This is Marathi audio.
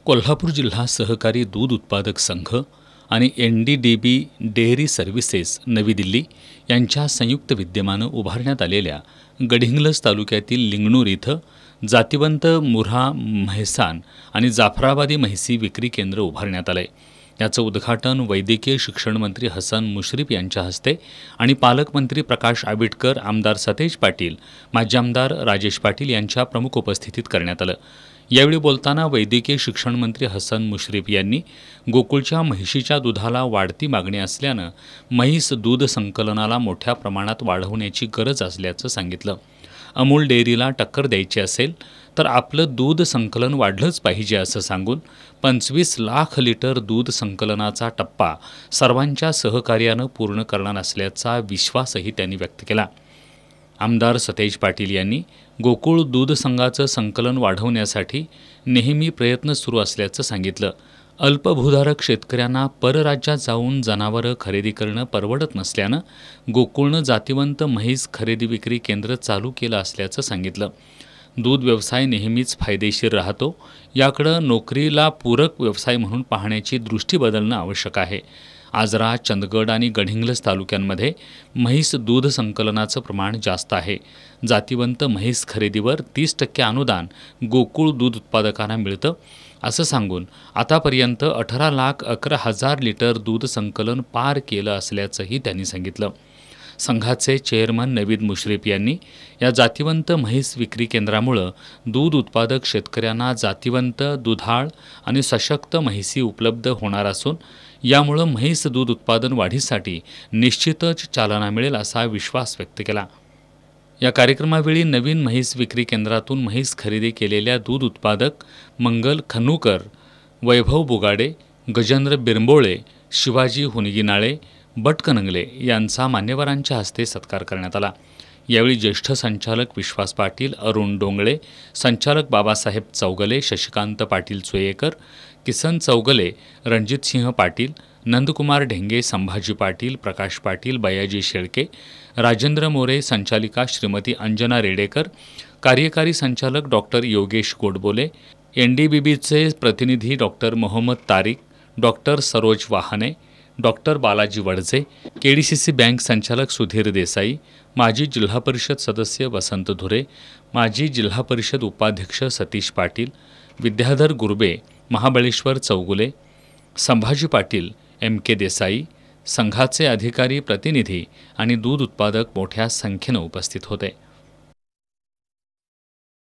कोल्हापूर जिल्हा सहकारी दूध उत्पादक संघ आणि NDDB डेअरी सर्व्हिसेस नवी दिल्ली यांच्या संयुक्त विद्यमानं उभारण्यात आलेल्या गडिंग्लज तालुक्यातील लिंगणूर इथं जातिवंत मुर्हा म्हैसान आणि जाफराबादी म्हैसी विक्री केंद्र उभारण्यात आलं आहे। याचं उद्घाटन वैद्यकीय शिक्षण मंत्री हसन मुश्रीफ यांच्या हस्ते आणि पालकमंत्री प्रकाश आबिटकर, आमदार सतेज पाटील, माजी आमदार राजेश पाटील यांच्या प्रमुख उपस्थितीत करण्यात आलं। यावेळी बोलताना वैद्यकीय शिक्षण मंत्री हसन मुश्रीफ यांनी गोकुळच्या म्हैशीच्या दुधाला वाढती मागणी असल्यानं म्हैस दूध संकलनाला मोठ्या प्रमाणात वाढवण्याची गरज असल्याचं सांगितलं। अमूल डेअरीला टक्कर द्यायची असेल तर आपलं दूध संकलन वाढलंच पाहिजे असं सांगून 25 लाख लिटर दूध संकलनाचा टप्पा सर्वांच्या सहकार्यानं पूर्ण करणार असल्याचा विश्वासही त्यांनी व्यक्त केला। आमदार सतेज पाटील यांनी गोकुळ दूध संघाचं संकलन वाढवण्यासाठी नेहमी प्रयत्न सुरू असल्याचं सांगितलं। अल्पभूधारक शेतकऱ्यांना परराज्यात जाऊन जनावरं खरेदी करणं परवडत नसल्यानं गोकुळनं जातिवंत म्हैस खरेदी विक्री केंद्र चालू केलं असल्याचं सांगितलं। दूध व्यवसाय नेहमीच फायदेशीर राहतो, याकडं नोकरीला पूरक व्यवसाय म्हणून पाहण्याची दृष्टी बदलणं आवश्यक आहे। आजरा, चंदगड आणि गडिंग्लज तालुक्यांमध्ये म्हैस दूध संकलनाचं प्रमाण जास्त आहे। जातिवंत म्हैस खरेदीवर 30% अनुदान गोकुळ दूध उत्पादकांना मिळतं असं सांगून आतापर्यंत 18,11,000 लिटर दूध संकलन पार केलं असल्याचंही त्यांनी सांगितलं। संघाचे चेअरमन नवीद मुश्रीफ यांनी या जातिवंत म्हैस विक्री केंद्रामुळं दूध उत्पादक शेतकऱ्यांना जातिवंत, दुधाळ आणि सशक्त म्हैसी उपलब्ध होणार असून यामुळं म्हैस दूध उत्पादन वाढीसाठी निश्चितच चालना मिळेल असा विश्वास व्यक्त केला। या कार्यक्रमावेळी नवीन म्हैस विक्री केंद्रातून म्हैस खरेदी केलेल्या दूध उत्पादक मंगल खनुकर, वैभव बुगाडे, गजेंद्र बिरंबोळे, शिवाजी हुनगीनाळे, बटकनंगले यांचा मान्यवरांच्या हस्ते सत्कार करण्यात आला। यावेळी ज्येष्ठ संचालक विश्वास पाटील, अरुण डोंगळे, संचालक बाबासाहेब चौगले, शशिकांत पाटील चोयेकर, किसन चौगले, रणजितसिंह पाटील, नंदकुमार ढेंगे, संभाजी पाटील, प्रकाश पाटील, बयाजी शेळके, राजेंद्र मोरे, संचालिका श्रीमती अंजना रेडेकर, कार्यकारी संचालक डॉक्टर योगेश गोडबोले, NDBBचे प्रतिनिधी डॉक्टर मोहम्मद तारिक, डॉक्टर सरोज वाहने, doctor Balaji Wadje, KDCC bank संचालक सुधीर देसाई, माजी जिल्हा परिषद सदस्य वसंत धुरे, माजी जिल्हा परिषद उपाध्यक्ष सतीश पाटील, विद्याधर गुरबे, महाबळेश्वर चौगुले, संभाजी पाटील, MK देसाई, संघाचे अधिकारी, प्रतिनिधी आणि दूध उत्पादक मोठ्या संख्येनं उपस्थित होते।